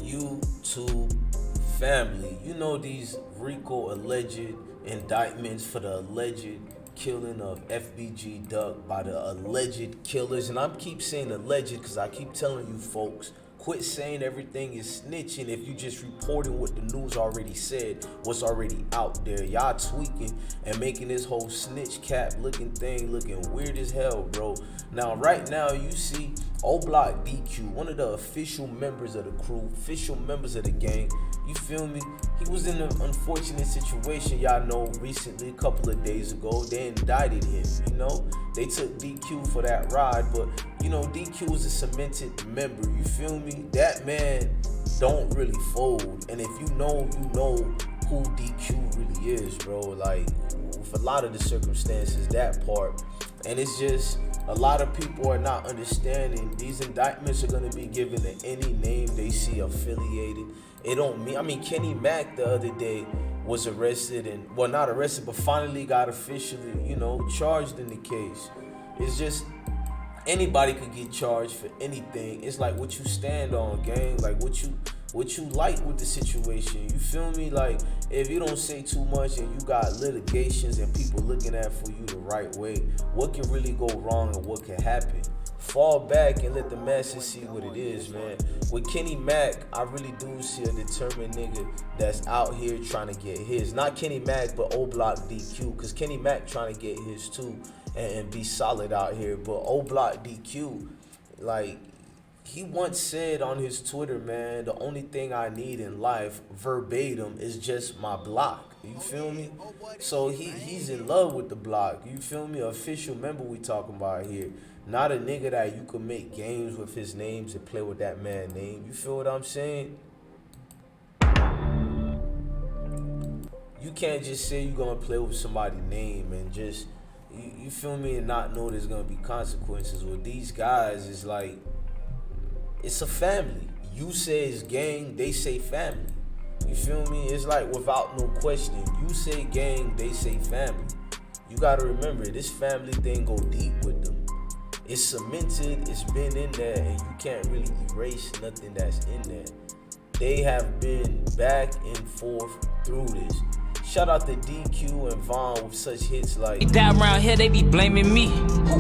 YouTube family, you know these RICO alleged indictments for the alleged killing of FBG Duck by the alleged killers, and I keep saying alleged because I keep telling you folks, quit saying everything is snitching if you just reporting what the news already said, what's already out there. Y'all tweaking and making this whole snitch cap looking thing looking weird as hell, bro. Now, right now, you see Oblock DQ, one of the official members of the crew, official members of the gang. You feel me? He was in an unfortunate situation, y'all know, recently, a couple of days ago. They indicted him, you know? They took DQ for that ride, but, you know, DQ is a cemented member, you feel me? That man don't really fold. And if you know who DQ really is, bro. Like, with a lot of the circumstances, that part. And it's just, a lot of people are not understanding these indictments are going to be given to any name they see affiliated. It don't mean, I mean, Kenny Mack the other day was arrested and, well, not arrested, but finally got officially, you know, charged in the case. It's just, anybody could get charged for anything. It's like what you stand on, gang. Like what you like with the situation. You feel me? Like, if you don't say too much and you got litigations and people looking at for you the right way, what can really go wrong and what can happen? Fall back and let the masses see what it is, man. With Kenny Mack, I really do see a determined nigga that's out here trying to get his. Not Kenny Mack, but Oblock DQ, because Kenny Mack trying to get his too and be solid out here. But Oblock DQ, like, he once said on his Twitter, man, the only thing I need in life, verbatim, is just my block. You feel me? So he's in love with the block. You feel me? Official member we talking about here. Not a nigga that you could make games with his names and play with that man's name. You feel what I'm saying? You can't just say you're going to play with somebody's name and just, you feel me, and not know there's going to be consequences. With these guys, it's like, it's a family. You say it's gang, they say family. You feel me? It's like without no question. You say gang, they say family. You got to remember, this family thing go deep with them. It's cemented, it's been in there, and you can't really erase nothing that's in there. They have been back and forth through this. Shout out to DQ and Vaughn with such hits like that around here, they be blaming me.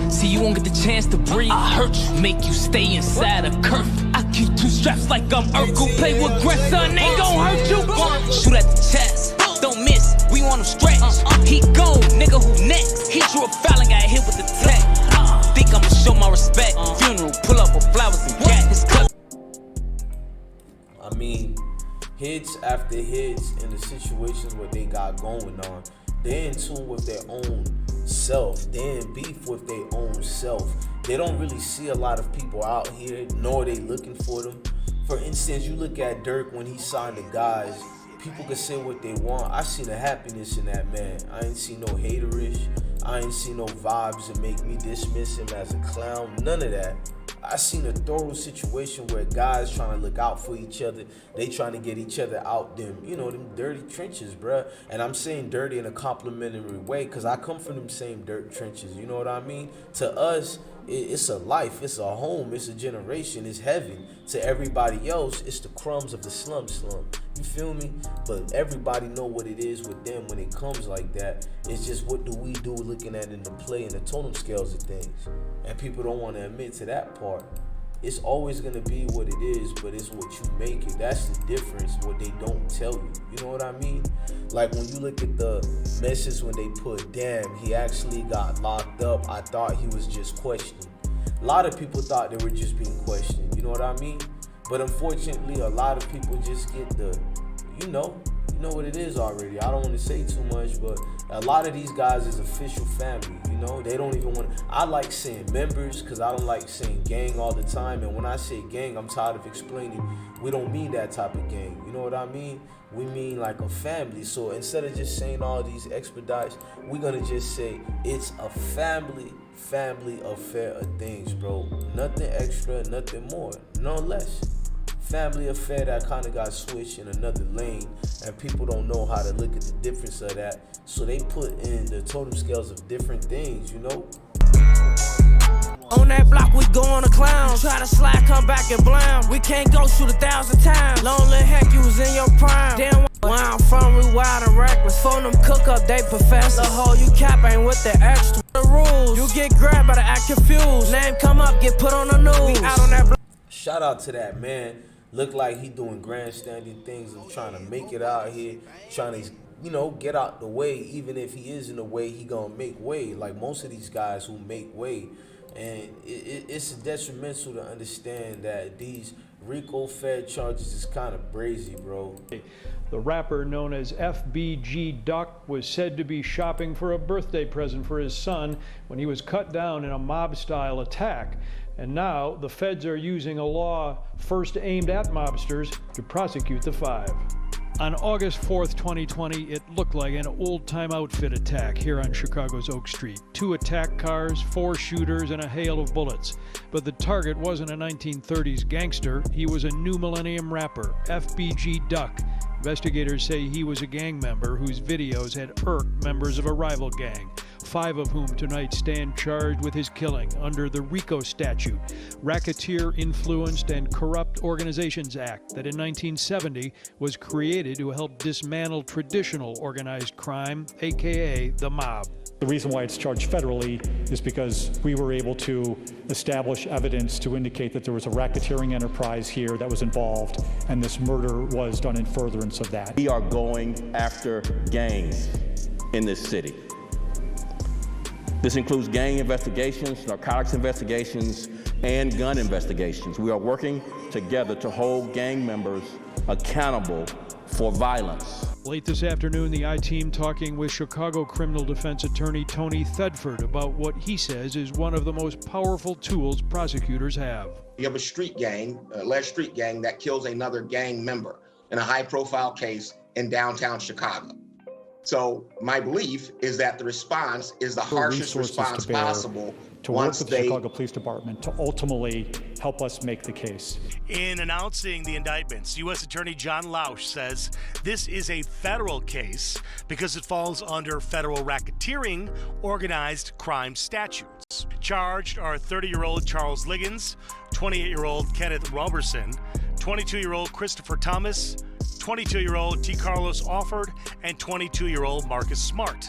See, you won't get the chance to breathe. I hurt you, make you stay inside a curfew. I keep two straps like I'm Urkel. Play with grandson, ain't gon' hurt you. Shoot at the chest, don't miss. We want him stretch. He gone, nigga, who next? He drew a foul and got hit with the tech. Think I'ma show my respect. Funeral, pull up with flowers and gat. His cousin. I mean, hits after hits in the situations what they got going on. They're in tune with their own self. They're in beef with their own self. They don't really see a lot of people out here, nor are they looking for them. For instance, you look at Dirk when he signed the guys. People can say what they want. I see the happiness in that man. I ain't see no haterish. I ain't see no vibes that make me dismiss him as a clown. None of that. I seen a thorough situation where guys trying to look out for each other. They trying to get each other out them, you know, them dirty trenches, bruh. And I'm saying dirty in a complimentary way because I come from them same dirt trenches. You know what I mean? To us, it's a life, it's a home, it's a generation, it's heaven. To everybody else, it's the crumbs of the slum. You feel me? But everybody know what it is with them when it comes like that. It's just what do we do looking at in the play and the totem scales of things. And people don't want to admit to that part. It's always going to be what it is, but it's what you make it. That's the difference, what they don't tell you. You know what I mean? Like when you look at the message when they put, damn, he actually got locked up. I thought he was just questioned. A lot of people thought they were just being questioned. You know what I mean? But unfortunately, a lot of people just get the, you know what it is already. I don't want to say too much, but a lot of these guys is official family, you know? They don't even want to, I like saying members because I don't like saying gang all the time. And when I say gang, I'm tired of explaining. We don't mean that type of gang. You know what I mean? We mean like a family. So instead of just saying all these expedites, we're going to just say it's a family affair of things, bro. Nothing extra, nothing more, no less. Family affair that kind of got switched in another lane, and people don't know how to look at the difference of that, so they put in the totem scales of different things, you know. On that block, we going to clowns. Try to slide, come back and blam. We can't go shoot 1,000 times. Lonely heck, you was in your prime. Damn, where I'm from, we wild and reckless. Phone them cook up, they professors. The hole you cap ain't with the extra. The rules, you get grabbed by the act confused. Name come up, get put on the news. We out on that block. Shout out to that man. Look like he doing grandstanding things of trying to make it out here, trying to, you know, get out the way. Even if he is in the way, he gonna make way. Like most of these guys who make way. And it's detrimental to understand that these RICO Fed charges is kind of brazy, bro. The rapper known as FBG Duck was said to be shopping for a birthday present for his son when he was cut down in a mob-style attack. And now the feds are using a law first aimed at mobsters to prosecute the five. On August 4th, 2020, it looked like an old-time outfit attack here on Chicago's Oak Street. 2 attack cars, 4 shooters, and a hail of bullets. But the target wasn't a 1930s gangster. He was a new millennium rapper, FBG Duck. Investigators say he was a gang member whose videos had irked members of a rival gang. 5 of whom tonight stand charged with his killing under the RICO statute, Racketeer Influenced and Corrupt Organizations Act, that in 1970 was created to help dismantle traditional organized crime, aka the mob. The reason why it's charged federally is because we were able to establish evidence to indicate that there was a racketeering enterprise here that was involved, and this murder was done in furtherance of that. We are going after gangs in this city. This includes gang investigations, narcotics investigations, and gun investigations. We are working together to hold gang members accountable for violence. Late this afternoon, the I-Team talking with Chicago criminal defense attorney Tony Thedford about what he says is one of the most powerful tools prosecutors have. You have a street gang, alleged street gang, that kills another gang member in a high-profile case in downtown Chicago. So my belief is that the response is the harshest response possible to work with the Chicago Police Department to ultimately help us make the case. In announcing the indictments, U.S. Attorney John Lausch says this is a federal case because it falls under federal racketeering organized crime statutes. Charged are 30-year-old Charles Liggins, 28-year-old Kenneth Roberson, 22-year-old Christopher Thomas, 22-year-old T. Carlos Offord, and 22-year-old Marcus Smart.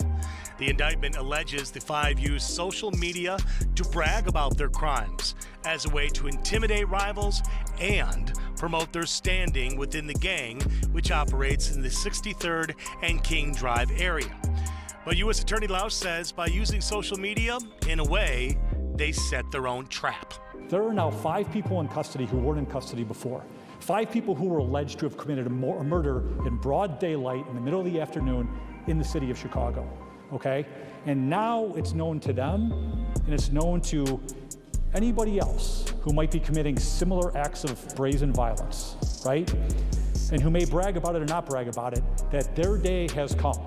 The indictment alleges the 5 used social media to brag about their crimes as a way to intimidate rivals and promote their standing within the gang, which operates in the 63rd and King Drive area. But U.S. Attorney Lausch says by using social media, in a way, they set their own trap. There are now 5 people in custody who weren't in custody before. 5 people who were alleged to have committed a murder in broad daylight in the middle of the afternoon in the city of Chicago, okay? And now it's known to them, and it's known to anybody else who might be committing similar acts of brazen violence, right? And who may brag about it or not brag about it, that their day has come.